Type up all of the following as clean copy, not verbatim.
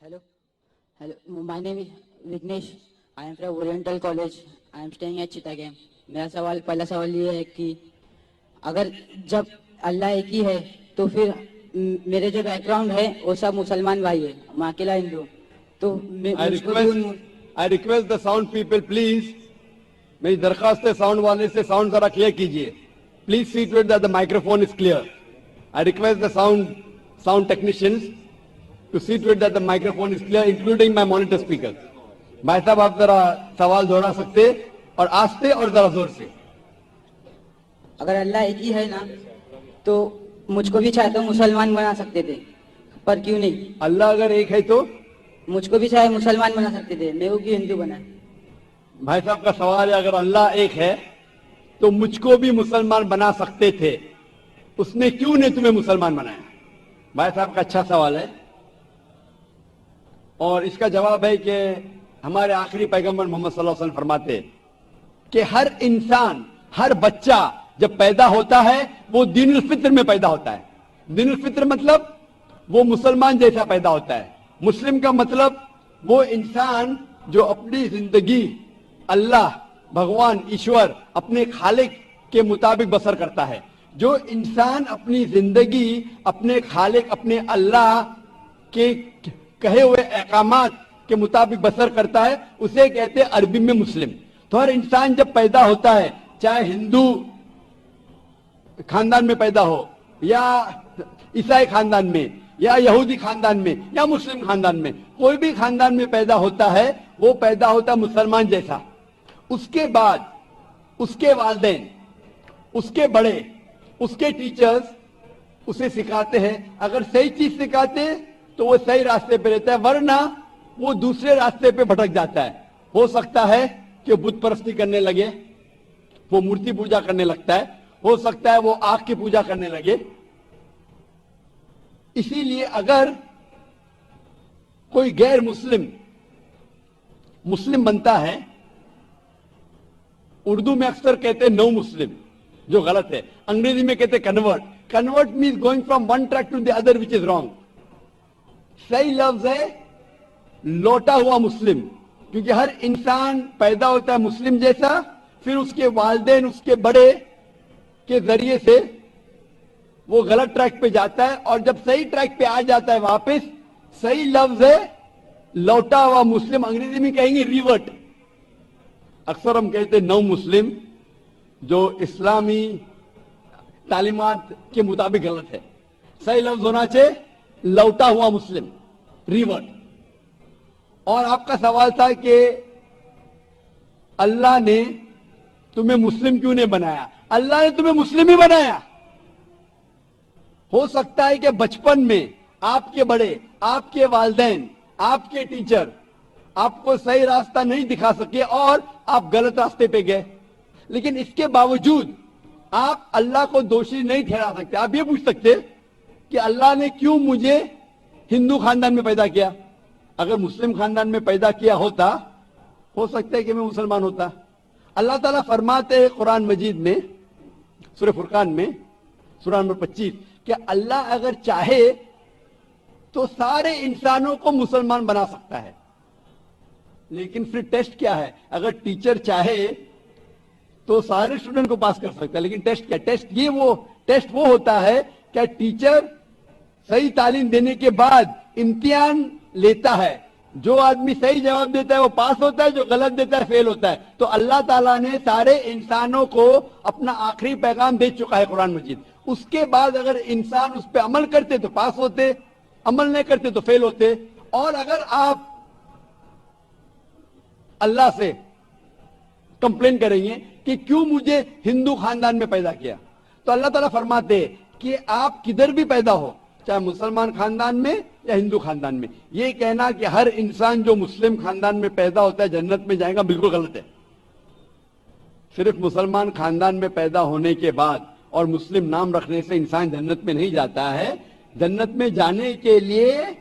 Hello. Hello. My name is Vignesh. I am from Oriental College. I am staying at Chittagam. मेरा पहला सवाल ये है कि अगर जब अल्लाह एक ही है तो फिर मेरे जो बैकग्राउंड है वो सब मुसलमान भाई है, मैं अकेला हिंदू हूँ, तो I request the sound people, please. मेरी दरखास्त है साउंड वाले से साउंड जरा क्लियर कीजिए. Please see to it that the microphone is clear. I request the sound technicians to see to it that the microphone is clear, including my monitor speakers. भाई साहब आप जरा सवाल दोहरा सकते और आस्ते और जरा जोर से. अगर अल्लाह एक ही है ना तो मुझको भी चाहे तो मुसलमान बना सकते थे, पर क्यों नहीं? अल्लाह अगर एक है तो मुझको भी चाहे मुसलमान बना सकते थे, मैं वो क्यों हिंदू बना? भाई साहब का सवाल है, अगर अल्लाह एक है तो मुझको भी मुसलमान बना सकते थे, उसने क्यों नहीं तुम्हें मुसलमान बनाया? भाई साहब का अच्छा सवाल है और इसका जवाब है कि हमारे आखिरी पैगंबर मोहम्मद सल्लल्लाहु अलैहि वसल्लम फरमाते कि हर इंसान, हर बच्चा जब पैदा होता है वो दीनुल फित्र में पैदा होता है. दीनुल फित्र मतलब वो मुसलमान जैसा पैदा होता है. मुस्लिम का मतलब वो इंसान जो अपनी जिंदगी अल्लाह, भगवान, ईश्वर, अपने खालिक के मुताबिक बसर करता है. जो इंसान अपनी जिंदगी अपने खालिक, अपने अल्लाह के कहे हुए अहकामात के मुताबिक बसर करता है, उसे कहते हैं अरबी में मुस्लिम. तो हर इंसान जब पैदा होता है, चाहे हिंदू खानदान में पैदा हो या ईसाई खानदान में या यहूदी खानदान में या मुस्लिम खानदान में, कोई भी खानदान में पैदा होता है, वो पैदा होता है मुसलमान जैसा. उसके बाद उसके वालिदैन, उसके बड़े, उसके टीचर्स उसे सिखाते हैं. अगर सही चीज सिखाते हैं तो वो सही रास्ते पे रहता है, वरना वो दूसरे रास्ते पे भटक जाता है. हो सकता है कि बुत परस्ती करने लगे, वो मूर्ति पूजा करने लगता है, हो सकता है वो आग की पूजा करने लगे. इसीलिए अगर कोई गैर मुस्लिम मुस्लिम बनता है, उर्दू में अक्सर कहते हैं नो मुस्लिम, जो गलत है. अंग्रेजी में कहते हैं convert. Convert means going from one track to the other which is wrong. सही लफ्ज है लौटा हुआ मुस्लिम, क्योंकि हर इंसान पैदा होता है मुस्लिम जैसा, फिर उसके वालिदैन, उसके बड़े के जरिए से वो गलत ट्रैक पे जाता है, और जब सही ट्रैक पे आ जाता है वापस, सही लफ्ज है लौटा हुआ मुस्लिम. अंग्रेजी में कहेंगे रिवर्ट. अक्सर हम कहते हैं नौ मुस्लिम, जो इस्लामी तालीमात के मुताबिक गलत है. सही लफ्ज होना चाहिए लौटा हुआ मुस्लिम, रिवर्ट. और आपका सवाल था कि अल्लाह ने तुम्हें मुस्लिम क्यों नहीं बनाया? अल्लाह ने तुम्हें मुस्लिम ही बनाया. हो सकता है कि बचपन में आपके बड़े, आपके वालिदैन, आपके टीचर आपको सही रास्ता नहीं दिखा सके और आप गलत रास्ते पे गए, लेकिन इसके बावजूद आप अल्लाह को दोषी नहीं ठहरा सकते. आप ये पूछ सकते कि अल्लाह ने क्यों मुझे हिंदू खानदान में पैदा किया? अगर मुस्लिम खानदान में पैदा किया होता, हो सकता है कि मैं मुसलमान होता. अल्लाह ताला फरमाते हैं कुरान मजीद में, सूरह फुरकान में, सूरह नंबर 25, कि अल्लाह अगर चाहे तो सारे इंसानों को मुसलमान बना सकता है. लेकिन फिर टेस्ट क्या है? अगर टीचर चाहे तो सारे स्टूडेंट को पास कर सकता है, लेकिन टेस्ट क्या? टेस्ट वो होता है क्या टीचर सही तालीम देने के बाद इम्तिहान लेता है. जो आदमी सही जवाब देता है वो पास होता है, जो गलत देता है फेल होता है. तो अल्लाह ताला ने सारे इंसानों को अपना आखिरी पैगाम दे चुका है कुरान मजीद. उसके बाद अगर इंसान उस पर अमल करते तो पास होते, अमल नहीं करते तो फेल होते. और अगर आप अल्लाह से कंप्लेन करेंगे कि क्यों मुझे हिंदू खानदान में पैदा किया, तो अल्लाह ताला फरमाते कि आप किधर भी पैदा हो, चाहे मुसलमान खानदान में या हिंदू खानदान में, ये कहना कि हर इंसान जो मुस्लिम खानदान में पैदा होता है जन्नत में जाएगा, बिल्कुल गलत है. सिर्फ मुसलमान खानदान में पैदा होने के बाद और मुस्लिम नाम रखने से इंसान जन्नत में नहीं जाता है. जन्नत में जाने के लिए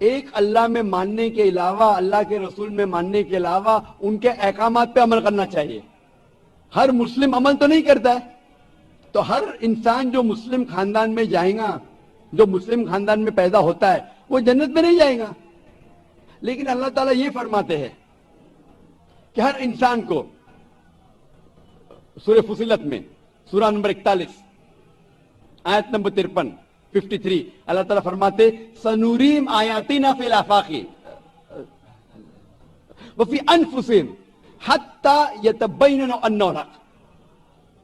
एक अल्लाह में मानने के अलावा, अल्लाह के रसूल में मानने के अलावा उनके अहकामात पे अमल करना चाहिए. हर मुस्लिम अमल तो नहीं करता है, तो हर इंसान जो मुस्लिम खानदान में जाएगा, जो मुस्लिम खानदान में पैदा होता है, वो जन्नत में नहीं जाएगा. لیکن اللہ تعالیٰ یہ فرماتے ہیں کہ ہر انسان کو سورہ فصلت میں سورہ نمبر 41 آیت نمبر 53 اللہ تعالیٰ فرماتے سنوریم آیاتنا فی الآفاق وفی انفسہم حتی یتبین انہ الحق،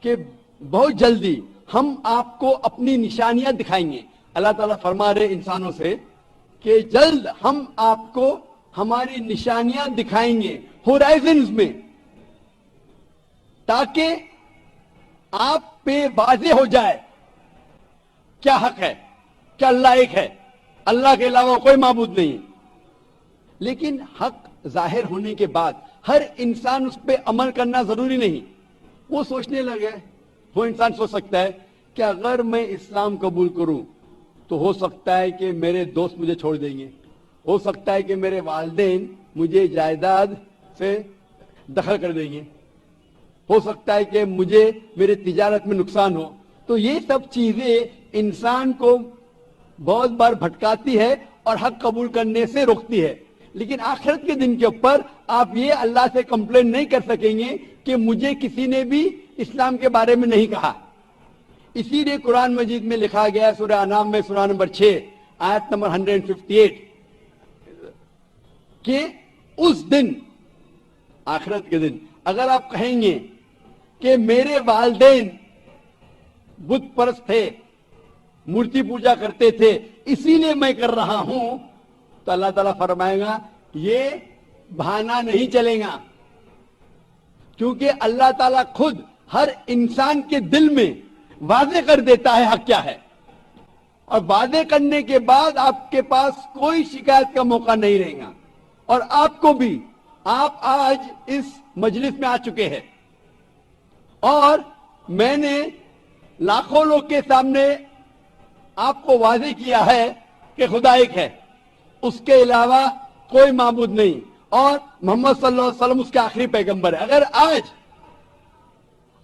کہ بہت جلدی ہم آپ کو اپنی نشانیاں دکھائیں گے۔ اللہ تعالیٰ فرما رہے انسانوں سے کہ جلد ہم آپ کو ہماری نشانیاں دکھائیں گے ہورائزنز میں، تاکہ آپ پہ واضح ہو جائے کیا حق ہے، کیا اللہ ایک ہے، اللہ کے علاوہ کوئی معبود نہیں۔ لیکن حق ظاہر ہونے کے بعد ہر انسان اس پہ عمل کرنا ضروری نہیں۔ وہ سوچنے لگے، وہ انسان سوچ سکتا ہے کہ اگر میں اسلام قبول کروں تو ہو سکتا ہے کہ میرے دوست مجھے چھوڑ دیں گے، ہو سکتا ہے کہ میرے والدین مجھے جائیداد سے دخل کر دیں گے، ہو سکتا ہے کہ مجھے میرے تجارت میں نقصان ہو۔ تو یہ سب چیزیں انسان کو بہت بار بھٹکاتی ہے اور حق قبول کرنے سے روکتی ہے۔ لیکن آخرت کے دن کے اوپر آپ یہ اللہ سے کمپلین نہیں کر سکیں گے کہ مجھے کسی نے بھی اسلام کے بارے میں نہیں کہا۔ اسی لیے قرآن مجید میں لکھا گیا ہے سورہ انعام میں سورہ نمبر 6 آیت نمبر 158 کہ اس دن، آخرت کے دن، اگر آپ کہیں گے کہ میرے والدین بت پرست تھے، مورتی پوجا کرتے تھے، اسی لیے میں کر رہا ہوں، تو اللہ تعالیٰ فرمائے گا یہ بہانہ نہیں چلے گا، کیونکہ اللہ تعالیٰ خود ہر انسان کے دل میں واضح کر دیتا ہے حق کیا ہے، اور واضح کرنے کے بعد آپ کے پاس کوئی شکایت کا موقع نہیں رہے گا۔ اور آپ کو بھی، آپ آج اس مجلس میں آ چکے ہیں اور میں نے لاکھوں لوگ کے سامنے آپ کو واضح کیا ہے کہ خدا ایک ہے، اس کے علاوہ کوئی معبود نہیں، اور محمد صلی اللہ علیہ وسلم اس کے آخری پیغمبر ہے۔ اگر آج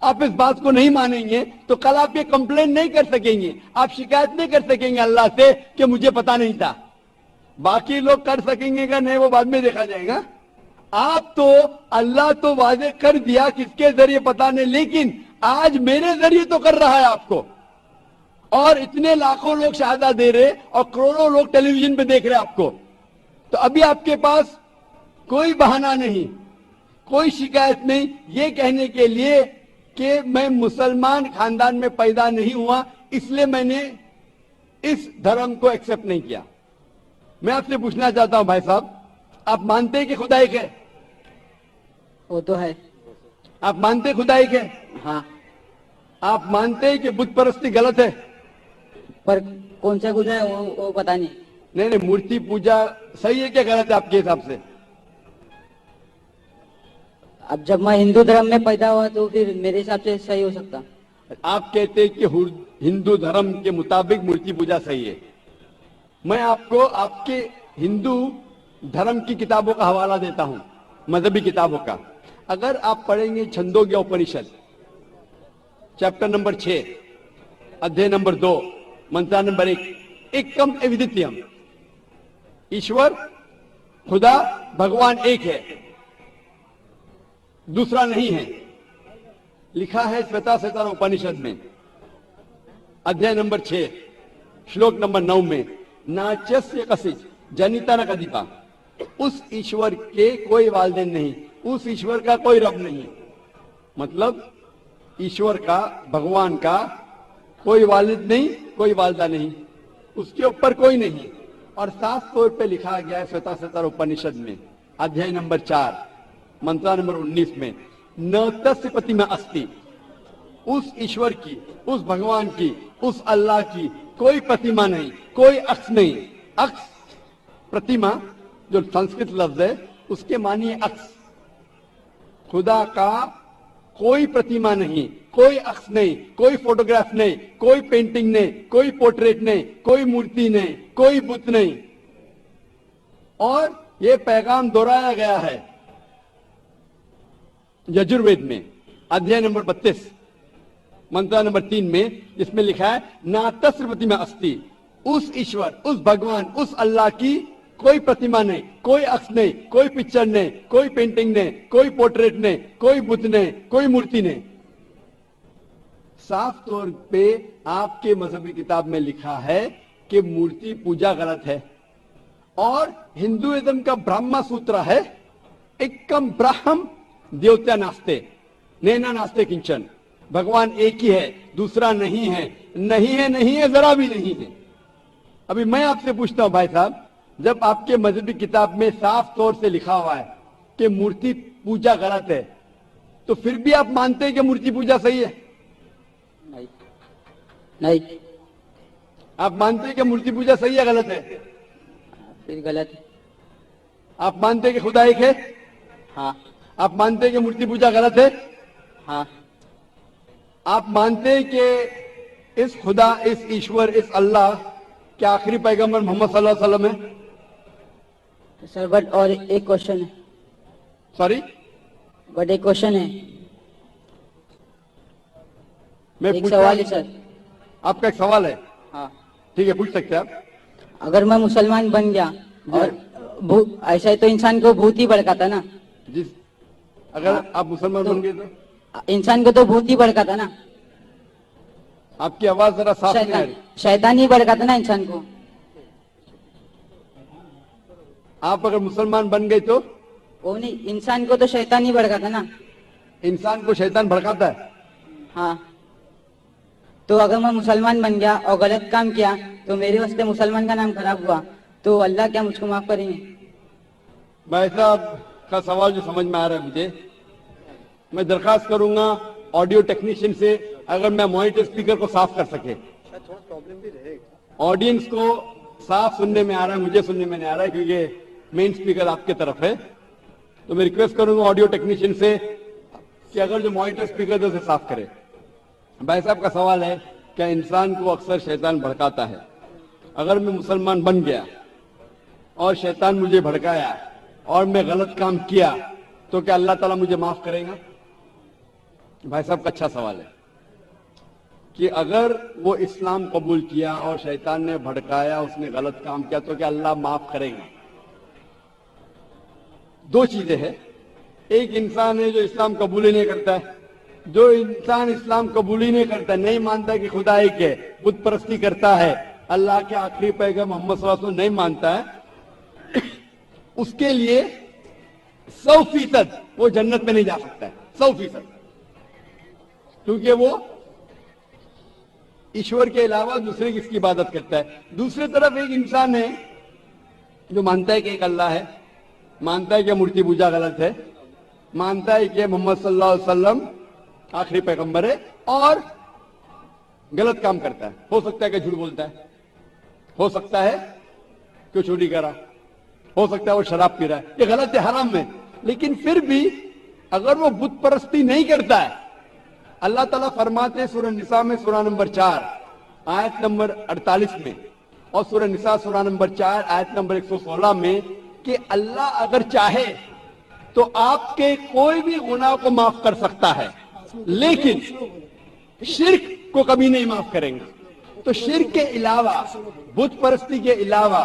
آپ اس بات کو نہیں مانیں گے تو کل آپ یہ کمپلین نہیں کر سکیں گے، آپ شکایت نہیں کر سکیں گے اللہ سے کہ مجھے پتا نہیں تھا۔ باقی لوگ کر سکیں گے کہ نہیں، وہ بعد میں دیکھا جائے گا۔ آپ تو، اللہ تو واضح کر دیا کس کے ذریعے پتا نہیں، لیکن آج میرے ذریعے تو کر رہا ہے آپ کو، اور اتنے لاکھوں لوگ شہادہ دے رہے اور کروڑوں لوگ ٹیلی ویژن پہ دیکھ رہے آپ کو۔ تو ابھی آپ کے پاس کوئی بہانہ نہیں، کوئی شکایت نہیں یہ کہنے کے لیے کہ میں مسلمان خاندان میں پیدا نہیں ہوا اس لیے میں نے اس دھرم کو ایکسپٹ نہیں کیا۔ میں آپ سے پوچھنا چاہتا ہوں بھائی صاحب، آپ مانتے ہیں کہ خدا ایک ہے؟ وہ تو ہے۔ آپ مانتے ہیں خدا ایک ہے؟ ہاں۔ آپ مانتے ہیں کہ بت پرستی غلط ہے؟ پر کون سا خدا ہے وہ پتا نہیں۔ نہیں، مورتی پوجا صحیح ہے کیا غلط ہے آپ کے حساب سے؟ اب جب میں ہندو دھرم میں پیدا ہوا تو پھر میرے حساب سے صحیح ہو سکتا۔ آپ کہتے ہیں کہ ہندو دھرم کے مطابق مورتی پوجا صحیح ہے۔ میں آپ کو آپ کے ہندو دھرم کی کتابوں کا حوالہ دیتا ہوں، مذہبی کتابوں کا۔ اگر آپ پڑھیں گے چھندوگیا اپنشد چیپٹر نمبر 6 ادھیے نمبر 2 منترا نمبر 1، ایکم ایودتیم، ایشور خدا بھگوان ایک ہے، دوسرا نہیں ہے، لکھا ہے شویتا سیتار اپنشد میں ادھیے نمبر 6 شلوک نمبر 9 میں، ناچسیہ کسچ جنیتا نہ کدیپا، اس ایشور کے کوئی والدین نہیں، اس ایشور کا کوئی رب نہیں۔ مطلب ایشور کا، بھگوان کا کوئی والد نہیں، کوئی والدہ نہیں، اس کے اوپر کوئی نہیں۔ اور صاف طور پہ لکھا گیا ہے شویتا سیتار اپنشد میں ادھیے نمبر 4 منترا نمبر 19 میں، نہ تسیہ پرتیما استی، اس ایشور کی، اس بھگوان کی، اس اللہ کی کوئی پرتیما نہیں، کوئی عکس نہیں۔ عکس، پرتیما جو سنسکرت لفظ ہے اس کے معنی ہے عکس۔ خدا کا کوئی پرتیما نہیں، کوئی عکس نہیں، کوئی فوٹوگراف نہیں، کوئی پینٹنگ نہیں، کوئی پورٹریٹ نہیں، کوئی مورتی نہیں، کوئی بت نہیں۔ اور یہ پیغام دہرایا گیا ہے یجروید میں ادھیے نمبر 32 منترا نمبر 3 میں، جس میں لکھا ہے نا تسیہ پرتیما استی، اس ایشور، اس بھگوان، اس اللہ کی कोई प्रतिमा नहीं, कोई अक्ष नहीं, कोई पिक्चर नहीं, कोई पेंटिंग नहीं, कोई पोर्ट्रेट नहीं, कोई बुत नहीं, कोई मूर्ति नहीं। साफ तौर पे आपके मजहबी किताब में लिखा है कि मूर्ति पूजा गलत है। और हिंदुइज्म का ब्रह्मा सूत्र है, एकम ब्रह्म देवता नास्ते नैना नास्ते किंचन, भगवान एक ही है, दूसरा नहीं है, नहीं है, नहीं है, जरा भी नहीं है। अभी मैं आपसे पूछता हूं भाई साहब, जब आपके मजहबी किताब में साफ तौर से लिखा हुआ है कि मूर्ति पूजा गलत है, तो फिर भी आप मानते हैं कि मूर्ति पूजा सही है? नहीं नहीं, आप मानते हैं कि मूर्ति पूजा सही है गलत है? फिर गलत है। आप मानते हैं कि खुदा एक है? हाँ आप मानते हैं कि मूर्ति पूजा गलत है? हाँ आप मानते हैं कि इस खुदा, इस ईश्वर, इस अल्लाह के आखिरी पैगंबर मोहम्मद सल्लल्लाहु अलैहि वसल्लम है? सर, बट और एक क्वेश्चन है, सॉरी, बट एक क्वेश्चन है, मैं एक पूछता सवाल है हूं। सर। आपका एक सवाल है, हाँ, ठीक है, पूछ सकते हैं आप। अगर मैं मुसलमान बन गया और ऐसा ही तो इंसान को भूत ही भड़काता ना, जिस अगर आप मुसलमान बन गए तो इंसान को तो भूत ही भड़काता ना, आपकी आवाज जरा साफ नहीं आ रही। शैतान ही भड़काता ना इंसान को। आप अगर मुसलमान बन गए तो वो नहीं, इंसान को तो शैतान ही भड़काता ना। इंसान को शैतान भड़काता है। हाँ, तो अगर मैं मुसलमान बन गया और गलत काम किया तो मेरे वास्ते मुसलमान का नाम खराब हुआ, तो अल्लाह क्या मुझको माफ करेंगे? भाई साहब का सवाल जो समझ में आ रहा है मुझे, मैं दरखास्त करूंगा ऑडियो टेक्नीशियन से, अगर मैं मॉनिटर स्पीकर को साफ कर सके। ऑडियंस को साफ सुनने में आ रहा है, मुझे सुनने में नहीं आ रहा है क्योंकि मेन स्पीकर आपके तरफ है। तो मैं रिक्वेस्ट करूंगा ऑडियो टेक्नीशियन से कि अगर जो मॉनिटर स्पीकर है उसे साफ करे। भाई साहब का सवाल है, क्या इंसान को अक्सर शैतान भड़काता है? अगर मैं मुसलमान बन गया और शैतान मुझे भड़काया और मैं गलत काम किया तो क्या अल्लाह ताला मुझे माफ करेगा? भाई साहब का अच्छा सवाल है कि अगर वो इस्लाम कबूल किया और शैतान ने भड़काया, उसने गलत काम किया, तो क्या अल्लाह माफ करेगा? दो चीजें हैं, एक इंसान है जो इस्लाम कबूल ही नहीं करता है। जो इंसान इस्लाम कबूल ही नहीं करता, नहीं मानता कि खुदा एक है, बुत परस्ती करता है, अल्लाह के आखिरी पैगंबर मोहम्मद सल्लल्लाहु अलैहि वसल्लम नहीं मानता है, उसके लिए 100% वो जन्नत में नहीं जा सकता है, 100%, क्योंकि वो ईश्वर के अलावा दूसरे किसकी इबादत करता है। दूसरी तरफ एक इंसान है जो मानता है कि एक अल्लाह है, मानता है कि मूर्ति पूजा गलत है, मानता है कि मोहम्मद सल्लल्लाहु अलैहि वसल्लम आखिरी पैगंबर है, और गलत काम करता है। हो सकता है कि झूठ बोलता है, हो सकता है कि चोरी करा, हो सकता है वो शराब पी रहा है, ये गलत है, हराम है। लेकिन फिर भी अगर वो बुत परस्ती नहीं करता है, अल्लाह ताला फरमाते हैं सूरह निसा में सूरह नंबर 4 आयत नंबर 48 में, और सूरह निसा सूरह नंबर 4 आयत नंबर 116 में कि अल्लाह अगर चाहे तो आपके कोई भी गुनाह को माफ कर सकता है, लेकिन शिर्क को कभी नहीं माफ करेंगे। तो शिर्क के अलावा, बुत परस्ती के अलावा,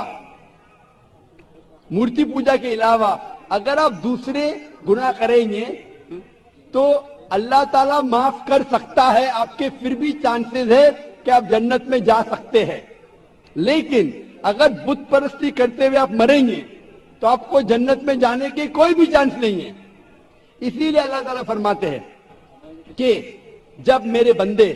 मूर्ति पूजा के अलावा अगर आप दूसरे गुनाह करेंगे तो अल्लाह ताला माफ कर सकता है, आपके फिर भी चांसेस है कि आप जन्नत में जा सकते हैं। लेकिन अगर बुत परस्ती करते हुए आप मरेंगे तो आपको जन्नत में जाने के कोई भी चांस नहीं है। इसीलिए अल्लाह ताला फरमाते हैं कि जब मेरे बंदे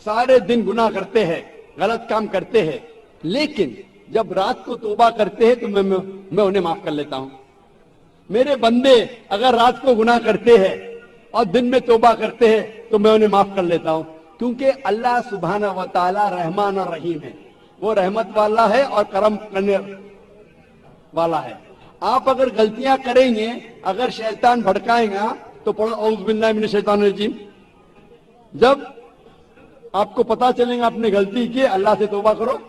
सारे दिन गुनाह करते हैं, गलत काम करते हैं, लेकिन जब रात को तौबा करते हैं तो मैं उन्हें माफ कर लेता हूं। मेरे बंदे अगर रात को गुनाह करते हैं और दिन में तौबा करते हैं तो मैं उन्हें माफ कर लेता हूं, क्योंकि अल्लाह सुब्हानहू व तआला रहमान और रहीम है, वो रहमत वाला है और करम करने वाला है। आप अगर गलतियां करेंगे, अगर शैतान भड़काएगा तो पढ़ो औज़ु बिल्लाहि मिनश शैतानिर रजीम। जब आपको पता चलेगा आपने गलती की, अल्लाह से तौबा करो,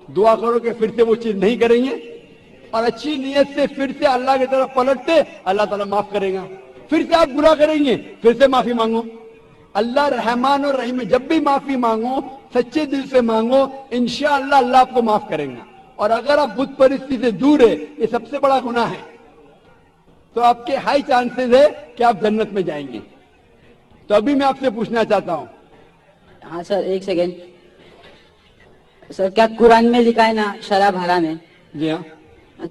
दुआ करो कि फिर से वो चीज नहीं करेंगे, और अच्छी नीयत से फिर से अल्लाह की तरफ पलटते, अल्लाह ताला माफ करेगा। फिर से आप बुरा करेंगे, फिर से माफी मांगो, अल्लाह रहमान और रहीम है। जब भी माफी मांगो सच्चे दिल से मांगो, इंशाअल्लाह अल्लाह आपको माफ करेगा। اور اگر آپ بت پرستی سے دور ہے یہ سب سے بڑا گناہ ہے تو آپ کے ہائی چانسز ہے کہ آپ جنت میں جائیں گے. تو ابھی میں آپ سے پوچھنا چاہتا ہوں ہاں سر ایک سیکنڈ سر کیا قرآن میں لکھا ہے نا شراب حرام ہے جی ہاں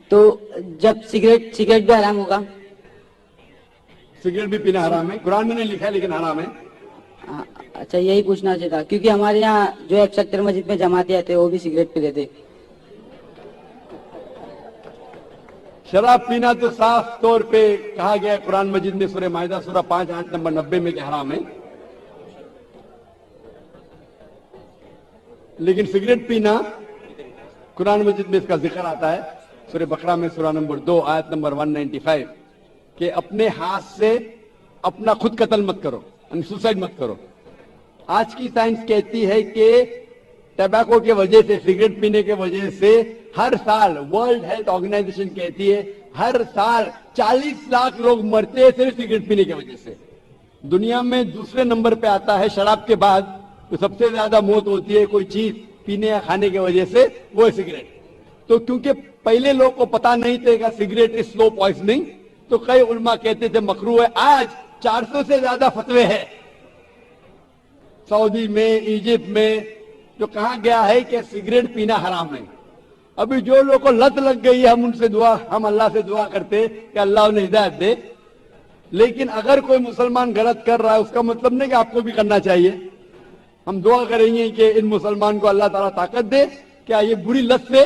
تو جب سگریٹ بھی حرام ہوگا سگریٹ بھی پینا حرام ہے قرآن میں نہیں لکھا ہے لیکن حرام ہے. اچھا یہی پوچھنا چاہتا کیونکہ ہمارے یہاں جو ایک سکتر مسجد میں جماعتی آتے وہ بھی سگریٹ پی لیتے. شراب پینا تو صاف طور پہ کہا گیا ہے قرآن مجید میں سورہ مائدہ سورہ 5 آیت نمبر 90 میں کہ حرام ہے. لیکن سگریٹ پینا قرآن مجید میں اس کا ذکر آتا ہے سورہ بقرہ میں سورہ نمبر 2 آیت نمبر 195 کہ اپنے ہاتھ سے اپنا خود قتل مت کرو یعنی سوسائڈ مت کرو. آج کی سائنس کہتی ہے کہ ٹبیکو کی وجہ سے سگریٹ پینے کی وجہ سے ہر سال ورلڈ ہیلتھ آرگنائزیشن کہتی ہے ہر سال 40 لاکھ لوگ مرتے ہیں صرف سگریٹ پینے کی وجہ سے. دنیا میں دوسرے نمبر پہ آتا ہے شراب کے بعد تو سب سے زیادہ موت ہوتی ہے کوئی چیز پینے یا کھانے کی وجہ سے وہ ہے سگریٹ. تو کیونکہ پہلے لوگ کو پتا نہیں تھے کہ سگریٹ از سلو پوائزننگ تو کئی علماء کہتے تھے مکروہ ہے. آج 400 سے زیادہ فتوے ہیں سعودی میں ایجپٹ میں جو کہا گیا ہے کہ سگریٹ پینا حرام ہے. ابھی جو لوگوں کو لت لگ گئی ہے ہم اللہ سے دعا کرتے کہ اللہ انہیں ہدایت دے. لیکن اگر کوئی مسلمان غلط کر رہا ہے اس کا مطلب نہیں کہ آپ کو بھی کرنا چاہیے. ہم دعا کریں گے کہ ان مسلمان کو اللہ تعالیٰ طاقت دے کیا یہ بری لت سے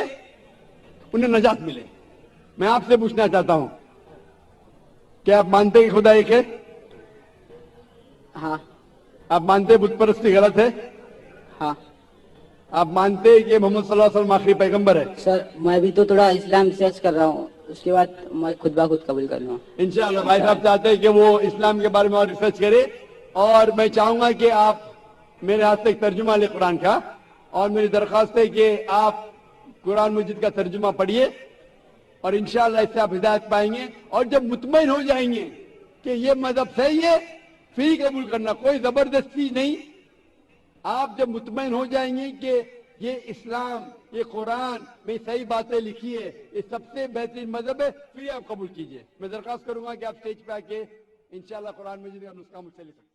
انہیں نجات ملے. میں آپ سے پوچھنا چاہتا ہوں کیا آپ مانتے کہ خدا ایک ہے؟ ہاں آپ مانتے بت پرستی غلط ہے؟ ہاں آپ مانتے کہ محمد صلی اللہ علیہ وسلم آخری پیغمبر ہے؟ سر میں بھی تو تھوڑا اسلام ریسرچ کر رہا ہوں اس کے بعد میں خود بخود قبول کر لوں. انشاءاللہ بھائی صاحب چاہتے ہیں کہ وہ اسلام کے بارے میں اور ریسرچ کرے اور میں چاہوں گا کہ آپ میرے ہاتھ سے ایک ترجمہ لے قرآن کا اور میری درخواست ہے کہ آپ قرآن مجید کا ترجمہ پڑھیے اور انشاءاللہ اس سے آپ ہدایت پائیں گے. اور جب مطمئن ہو جائیں گے کہ یہ مذہب صحیح ہے پھر قبول کرنا کوئی زبردستی نہیں. آپ جب مطمئن ہو جائیں گے کہ یہ اسلام یہ قرآن میں صحیح باتیں لکھی ہے یہ سب سے بہترین مذہب ہے پھر آپ قبول کیجئے. میں درخواست کروں گا کہ آپ سٹیج پہ آ کے انشاءاللہ قرآن مجید کا نسخہ مجھ سے لے سکتے ہیں.